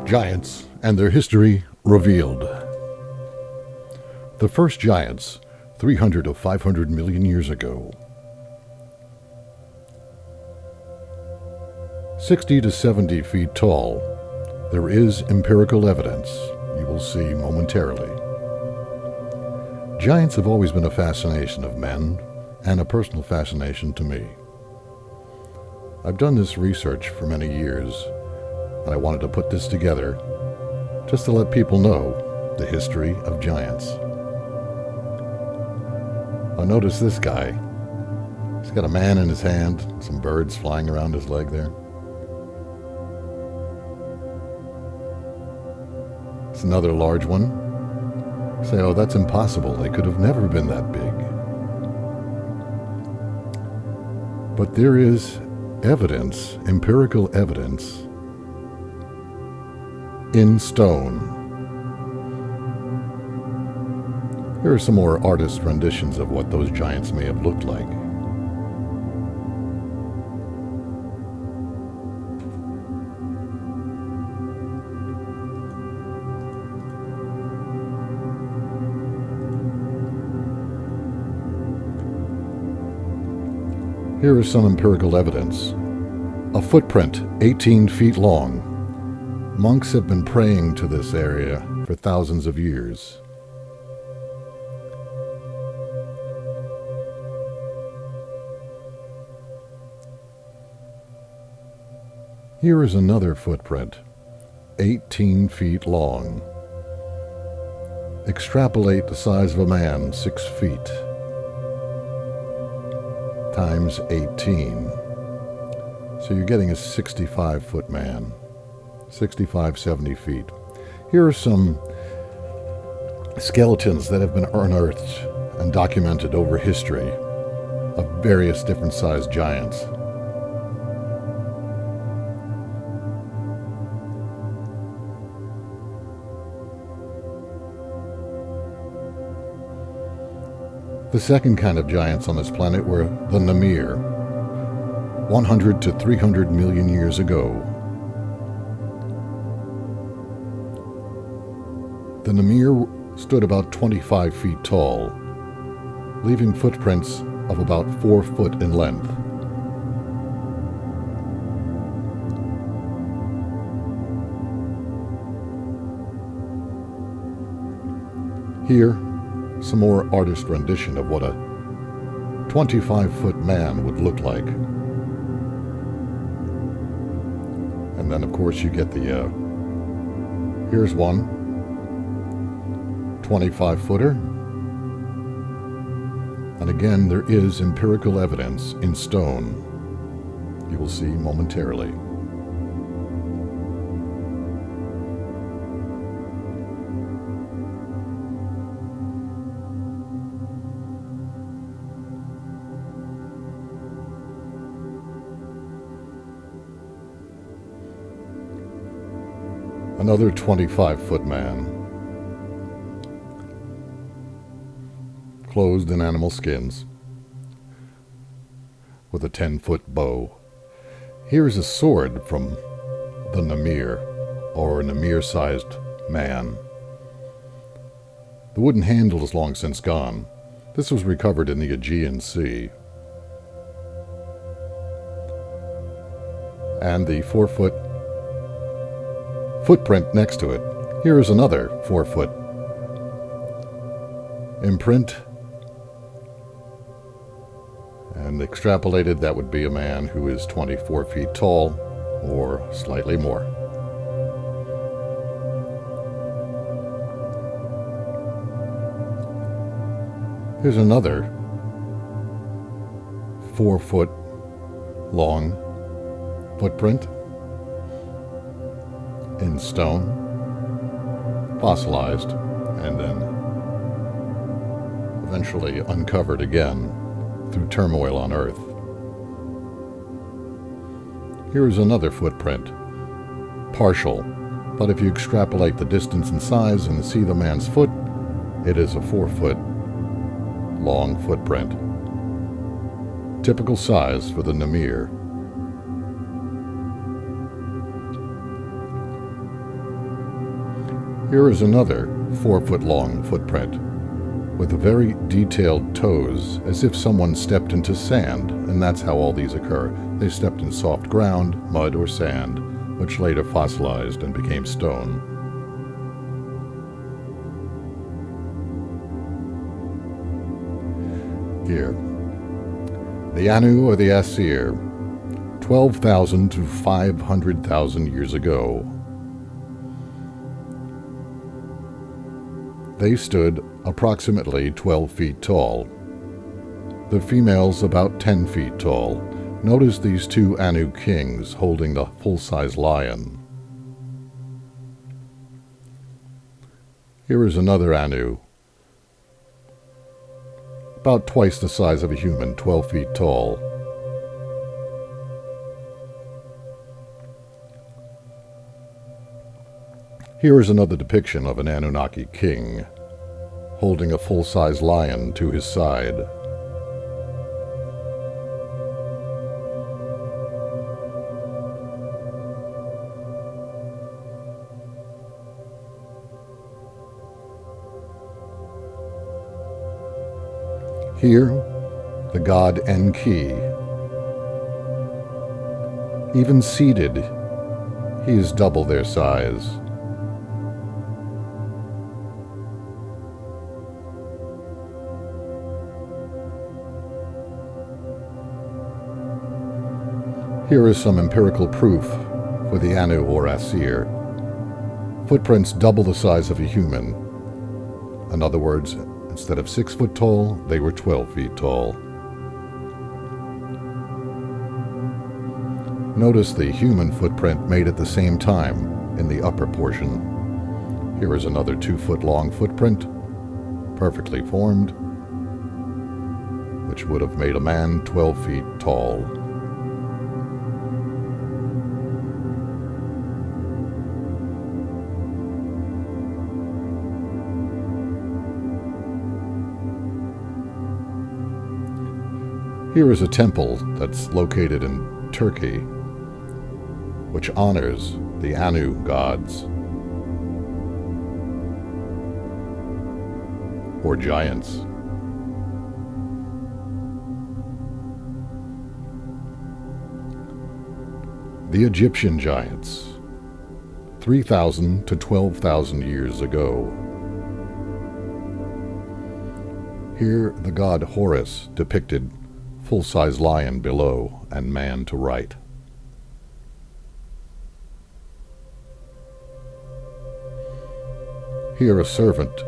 Giants and their history revealed. The first giants, 300 to 500 million years ago. 60 to 70 feet tall, there is empirical evidence, you will see momentarily. Giants have always been a fascination of men, and a personal fascination to me. I've done this research for many years, and I wanted to put this together just to let people know the history of giants. Now notice this guy. He's got a man in his hand, some birds flying around his leg there. It's another large one. Say, oh, that's impossible. They could have never been that big. But there is evidence, empirical evidence, in stone. Here are some more artist renditions of what those giants may have looked like. Here is some empirical evidence. A footprint 18 feet long. Monks have been praying to this area for thousands of years. Here is another footprint, 18 feet long. Extrapolate the size of a man, 6 feet. Times 18. So you're getting a 65-foot man. 65, 70 feet. Here are some skeletons that have been unearthed and documented over history of various different sized giants. The second kind of giants on this planet were the Nemir, 100 to 300 million years ago. The Nemir stood about 25 feet tall, leaving footprints of about 4 foot in length. Here, some more artist rendition of what a 25-foot man would look like. And then, of course, you get the, here's one, 25-footer. And again, there is empirical evidence in stone. You will see momentarily. Another 25-foot man, clothed in animal skins, with a 10-foot bow. Here's a sword from the Nemir, or a Nemir-sized man. The wooden handle is long since gone. This was recovered in the Aegean Sea. And the 4-foot footprint next to it. Here is another 4-foot imprint. And extrapolated, that would be a man who is 24 feet tall, or slightly more. Here's another 4-foot long footprint in stone, fossilized, and then eventually uncovered again through turmoil on Earth. Here is another footprint, partial, but if you extrapolate the distance and size and see the man's foot, it is a 4-foot long footprint. Typical size for the Nemir. Here is another 4-foot-long footprint, with very detailed toes, as if someone stepped into sand, and that's how all these occur. They stepped in soft ground, mud, or sand, which later fossilized and became stone. Here, the Annu or the Assir, 12,000 to 500,000 years ago. They stood approximately 12 feet tall. The females about 10 feet tall. Notice these two Annu kings holding the full-size lion. Here is another Annu, about twice the size of a human, 12 feet tall. Here is another depiction of an Anunnaki king, holding a full-size lion to his side. Here, the god Enki. Even seated, he is double their size. Here is some empirical proof for the Annu or Assir. Footprints double the size of a human. In other words, instead of 6 foot tall, they were 12 feet tall. Notice the human footprint made at the same time in the upper portion. Here is another 2-foot-long footprint, perfectly formed, which would have made a man 12 feet tall. Here is a temple that's located in Turkey, which honors the Annu gods, or giants. The Egyptian giants, 3,000 to 12,000 years ago. Here the god Horus depicted full-size lion below and man to right. Here a servant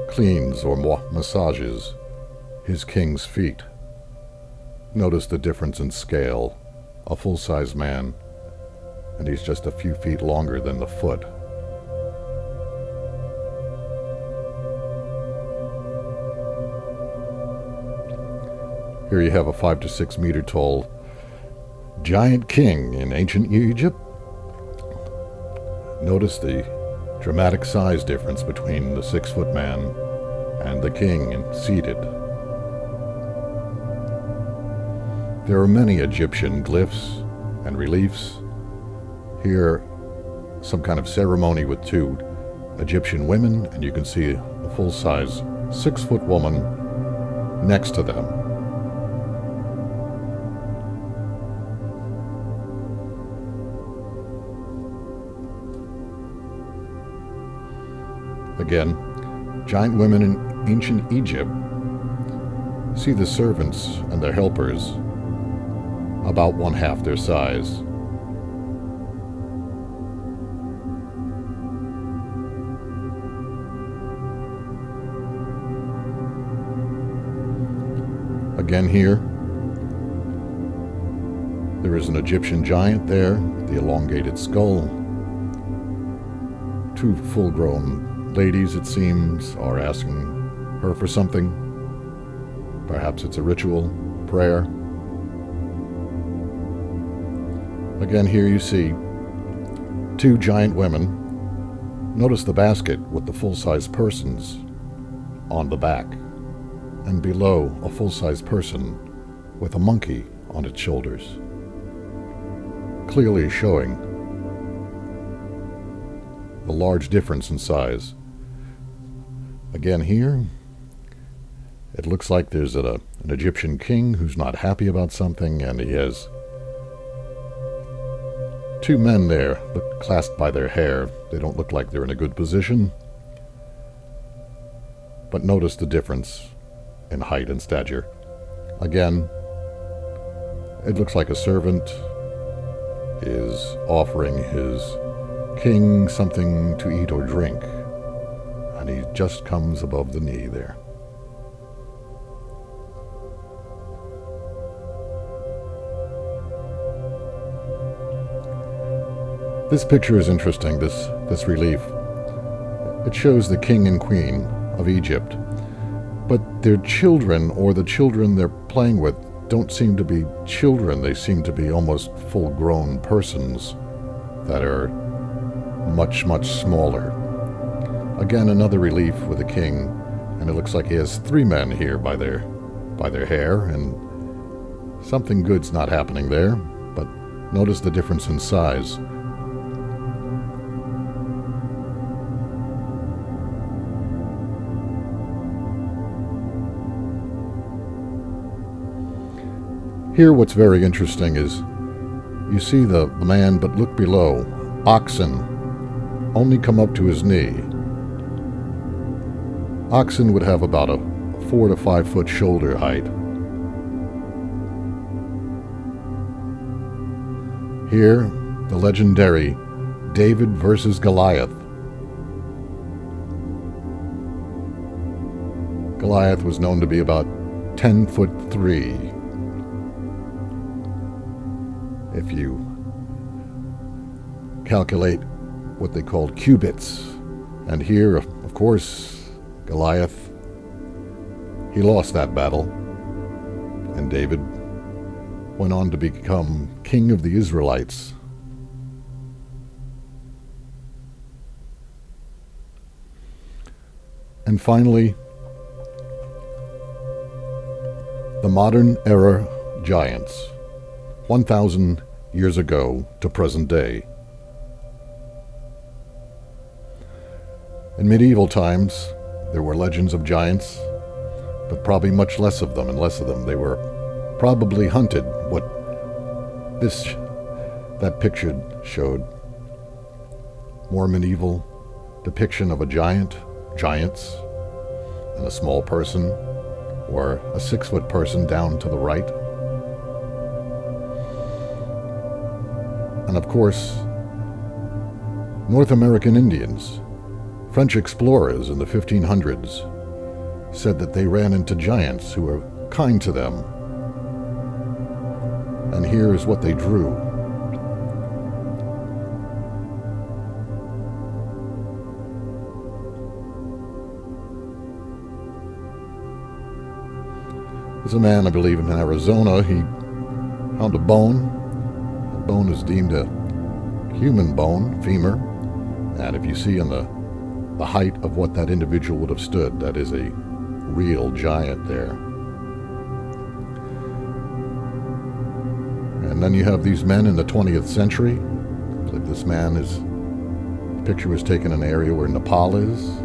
cleans or massages his king's feet. Notice the difference in scale. A full-size man, and he's just a few feet longer than the foot. Here you have a 5 to 6 meter tall giant king in ancient Egypt. Notice the dramatic size difference between the 6-foot man and the king seated. There are many Egyptian glyphs and reliefs. Here, some kind of ceremony with 2 Egyptian women, and you can see a full-size 6-foot woman next to them. Again, giant women in ancient Egypt. See the servants and their helpers, about 1/2 their size. Again here, there is an Egyptian giant there, the elongated skull. 2 full-grown ladies, it seems, are asking her for something. Perhaps it's a ritual, prayer. Again, here you see 2 giant women. Notice the basket with the full-size persons on the back, and below a full-size person with a monkey on its shoulders, clearly showing the large difference in size. Again here, it looks like there's an Egyptian king who's not happy about something, and he has two men there, clasped by their hair. They don't look like they're in a good position. But notice the difference in height and stature. Again, it looks like a servant is offering his king something to eat or drink, and he just comes above the knee there. This picture is interesting, this relief. It shows the king and queen of Egypt, but their children, or the children they're playing with, don't seem to be children. They seem to be almost full-grown persons that are much, much smaller. Again, another relief with the king, and it looks like he has three men here by their hair, and something good's not happening there, but notice the difference in size. Here what's very interesting is you see the man, but look below. Oxen only come up to his knee. Oxen would have about a 4 to 5 foot shoulder height. Here, the legendary David versus Goliath. Goliath was known to be about 10'3". If you calculate what they called cubits. And here, of course, Goliath, he lost that battle, and David went on to become king of the Israelites. And finally, the modern era giants, 1,000 years ago to present day. In medieval times, there were legends of giants, but probably much less of them and less of them. They were probably hunted. What that picture showed, more medieval depiction of a giants, and a small person, or a 6-foot person down to the right. And of course, North American Indians, French explorers in the 1500s, said that they ran into giants who were kind to them. And here is what they drew. There's a man, I believe, in Arizona. He found a bone. The bone is deemed a human bone, femur. And if you see in the height of what that individual would have stood, that is a real giant there. And then you have these men in the 20th century. I believe this man the picture was taken in an area where Nepal is.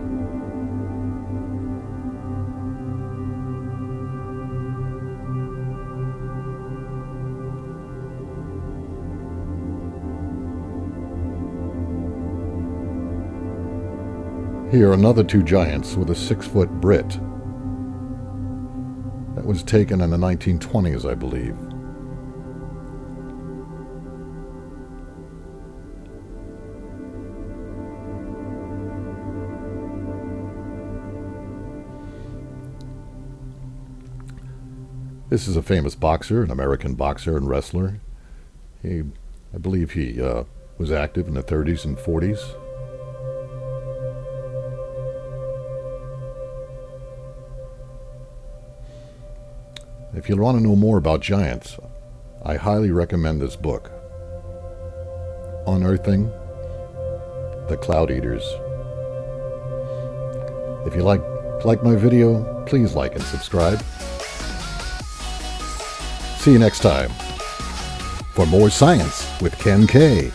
Here, another two giants with a 6-foot Brit. That was taken in the 1920s, I believe. This is a famous boxer, an American boxer and wrestler. I believe he was active in the 30s and 40s. If you want to know more about giants, I highly recommend this book, Unearthing the Cloud Eaters. If you like my video, please like and subscribe. See you next time for more science with Ken K.